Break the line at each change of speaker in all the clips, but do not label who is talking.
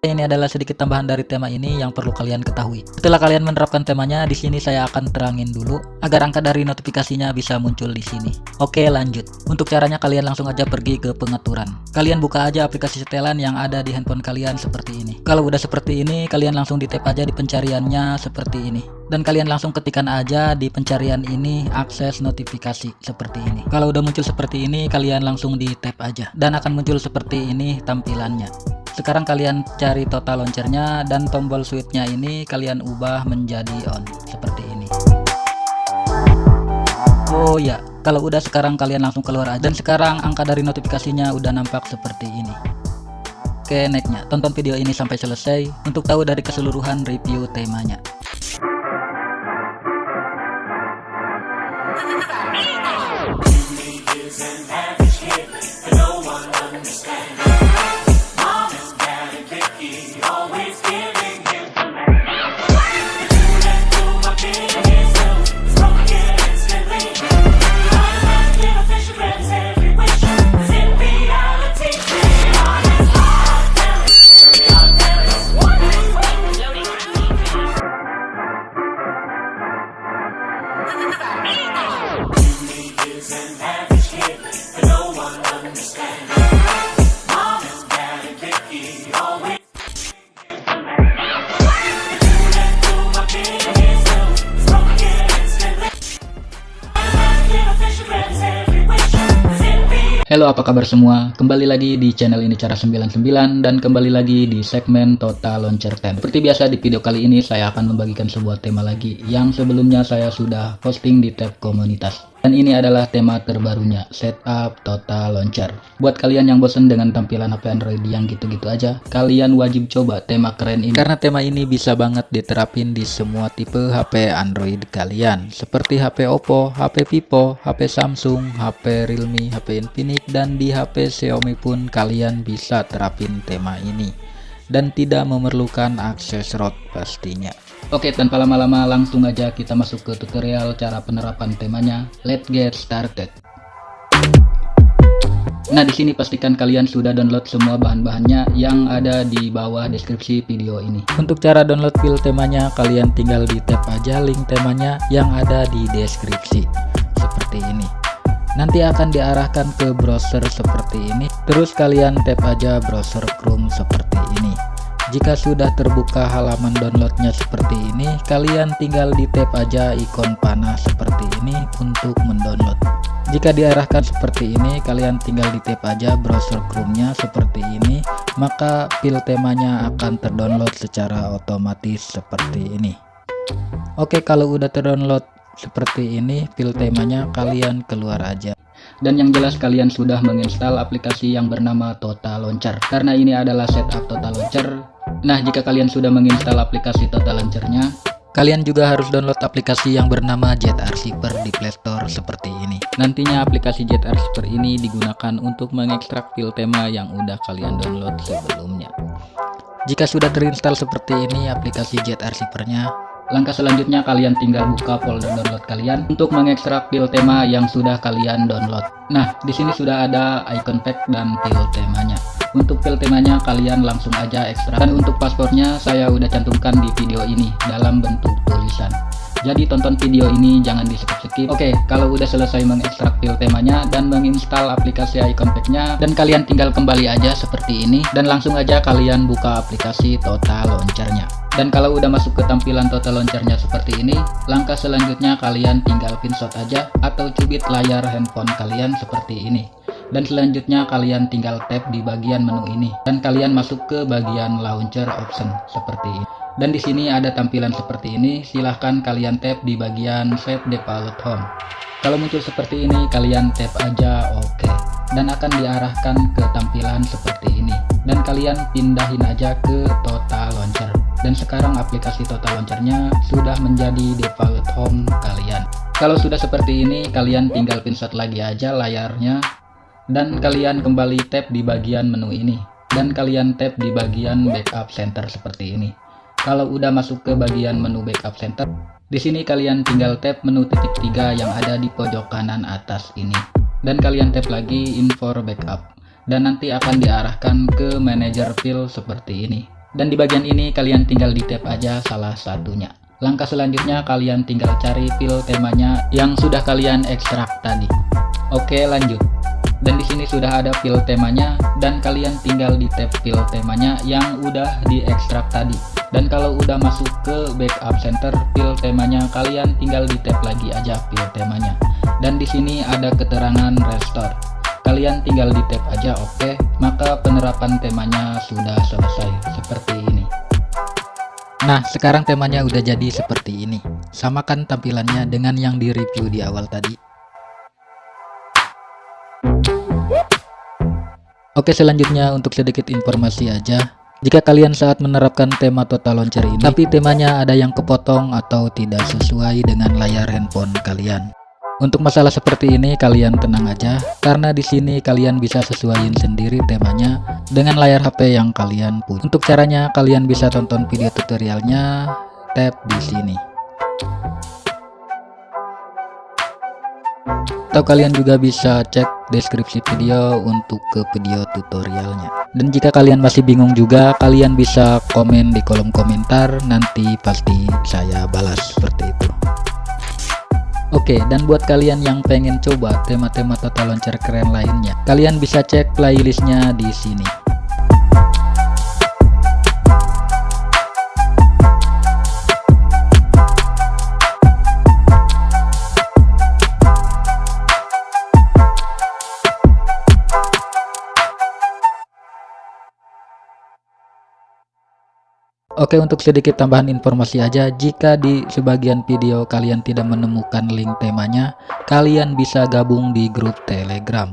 Ini adalah sedikit tambahan dari tema ini yang perlu kalian ketahui. Setelah kalian menerapkan temanya, di sini saya akan terangin dulu agar angka dari notifikasinya bisa muncul di sini. Oke, lanjut. Untuk caranya kalian langsung aja pergi ke pengaturan. Kalian buka aja aplikasi setelan yang ada di handphone kalian seperti ini. Kalau udah seperti ini, kalian langsung di tap aja di pencariannya seperti ini. Dan kalian langsung ketikkan aja di pencarian ini akses notifikasi seperti ini. Kalau udah muncul seperti ini, kalian langsung di tap aja dan akan muncul seperti ini tampilannya. Sekarang kalian cari total launchernya dan tombol switchnya ini kalian ubah menjadi on seperti ini. Oh ya, kalau udah sekarang kalian langsung keluar aja. Dan sekarang angka dari notifikasinya udah nampak seperti ini. Oke, nextnya tonton video ini sampai selesai untuk tahu dari keseluruhan review temanya. Halo, apa kabar semua? Kembali lagi di channel ini Cara 99 dan kembali lagi di segmen Total Launcher Tab. Seperti biasa di video kali ini saya akan membagikan sebuah tema lagi yang sebelumnya saya sudah posting di tab komunitas. Dan ini adalah tema terbarunya, setup Total Launcher. Buat kalian yang bosen dengan tampilan HP Android yang gitu-gitu aja, kalian wajib coba tema keren ini. Karena tema ini bisa banget diterapin di semua tipe HP Android kalian. Seperti HP Oppo, HP Vivo, HP Samsung, HP Realme, HP Infinix, dan di HP Xiaomi pun kalian bisa terapin tema ini. Dan tidak memerlukan akses ROT pastinya. Oke, tanpa lama-lama langsung aja kita masuk ke tutorial cara penerapan temanya. Let's get started. Nah, di sini pastikan kalian sudah download semua bahan-bahannya yang ada di bawah deskripsi video ini. Untuk cara download file temanya, kalian tinggal di tap aja link temanya yang ada di deskripsi. Seperti ini. Nanti akan diarahkan ke browser seperti ini. Terus kalian tap aja browser Chrome seperti ini. Jika sudah terbuka halaman downloadnya seperti ini, kalian tinggal di tap aja ikon panah seperti ini untuk mendownload. Jika diarahkan seperti ini, kalian tinggal di tap aja browser Chrome-nya seperti ini, maka file temanya akan terdownload secara otomatis seperti ini. Oke, kalau udah terdownload seperti ini file temanya, kalian keluar aja. Dan yang jelas kalian sudah menginstal aplikasi yang bernama Total Launcher, karena ini adalah setup Total Launcher. Nah, jika kalian sudah menginstal aplikasi Total Launcher-nya, kalian juga harus download aplikasi yang bernama Jet Archiver di Play Store seperti ini. Nantinya aplikasi Jet Archiver ini digunakan untuk mengekstrak file tema yang udah kalian download sebelumnya. Jika sudah terinstall seperti ini aplikasi Jet Archiver-nya, langkah selanjutnya kalian tinggal buka folder download kalian untuk mengekstrak file tema yang sudah kalian download. Nah, di sini sudah ada icon pack dan file temanya. Untuk file temanya kalian langsung aja ekstrak. Dan untuk passwordnya saya udah cantumkan di video ini dalam bentuk tulisan. Jadi tonton video ini jangan di skip-skip. Oke, kalau udah selesai mengekstrak file temanya dan menginstal aplikasi icon pack-nya, dan kalian tinggal kembali aja seperti ini dan langsung aja kalian buka aplikasi Total Launcher-nya. Dan kalau udah masuk ke tampilan Total Launcher-nya seperti ini, langkah selanjutnya kalian tinggal pinshot aja atau cubit layar handphone kalian seperti ini. Dan selanjutnya kalian tinggal tap di bagian menu ini dan kalian masuk ke bagian launcher option seperti ini. Dan di sini ada tampilan seperti ini, silahkan kalian tap di bagian Set Default Home. Kalau muncul seperti ini, kalian tap aja OK. Dan akan diarahkan ke tampilan seperti ini. Dan kalian pindahin aja ke Total Launcher. Dan sekarang aplikasi Total Launcher-nya sudah menjadi default home kalian. Kalau sudah seperti ini, kalian tinggal pinshot lagi aja layarnya. Dan kalian kembali tap di bagian menu ini. Dan kalian tap di bagian Backup Center seperti ini. Kalau udah masuk ke bagian menu Backup Center, di sini kalian tinggal tap menu titik 3 yang ada di pojok kanan atas ini. Dan kalian tap lagi Info Backup. dan nanti akan diarahkan ke manajer file seperti ini. Dan di bagian ini kalian tinggal di tap aja salah satunya. Langkah selanjutnya kalian tinggal cari file temanya yang sudah kalian ekstrak tadi. Oke, lanjut. Dan di sini sudah ada file temanya dan kalian tinggal di tab file temanya yang udah diekstrak tadi. Dan kalau udah masuk ke backup center file temanya, kalian tinggal di tab lagi aja file temanya. Dan di sini ada keterangan restore. Kalian tinggal di tab aja, oke. Maka penerapan temanya sudah selesai seperti ini. Nah, sekarang temanya udah jadi seperti ini. Samakan tampilannya dengan yang di review di awal tadi. Oke, selanjutnya untuk sedikit informasi aja. Jika kalian saat menerapkan tema total launcher ini, tapi temanya ada yang kepotong atau tidak sesuai dengan layar handphone kalian. Untuk masalah seperti ini kalian tenang aja, karena di sini kalian bisa sesuaiin sendiri temanya dengan layar HP yang kalian punya. Untuk caranya kalian bisa tonton video tutorialnya, tap di sini. Atau kalian juga bisa cek deskripsi video untuk ke video tutorialnya. Dan jika kalian masih bingung juga, kalian bisa komen di kolom komentar, nanti pasti saya balas seperti itu. Oke, dan buat kalian yang pengen coba tema-tema total launcher keren lainnya, kalian bisa cek playlistnya di sini. Oke, untuk sedikit tambahan informasi aja, jika di sebagian video kalian tidak menemukan link temanya, kalian bisa gabung di grup Telegram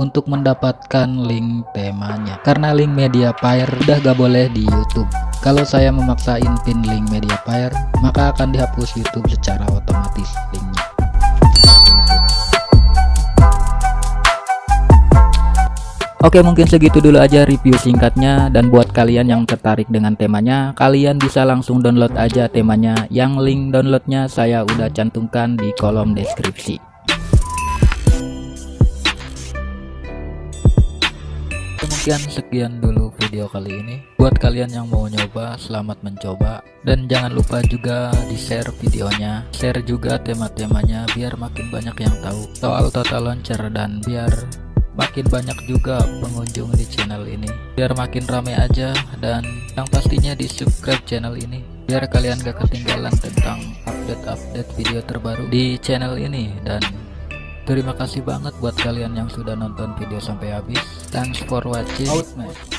untuk mendapatkan link temanya. Karena link Mediafire udah gak boleh di YouTube. Kalau saya memaksain pin link Mediafire, maka akan dihapus YouTube secara otomatis linknya. Oke, mungkin segitu dulu aja review singkatnya, dan buat kalian yang tertarik dengan temanya, kalian bisa langsung download aja temanya, yang link downloadnya saya udah cantumkan di kolom deskripsi. Mungkin sekian dulu video kali ini. Buat kalian yang mau nyoba, selamat mencoba, dan jangan lupa juga di share videonya, share juga tema-temanya biar makin banyak yang tahu soal total launcher, dan biar makin banyak juga pengunjung di channel ini, biar makin ramai aja. Dan yang pastinya di subscribe channel ini biar kalian gak ketinggalan tentang update-update video terbaru di channel ini. Dan terima kasih banget buat kalian yang sudah nonton video sampai habis. Thanks for watching. Out, man.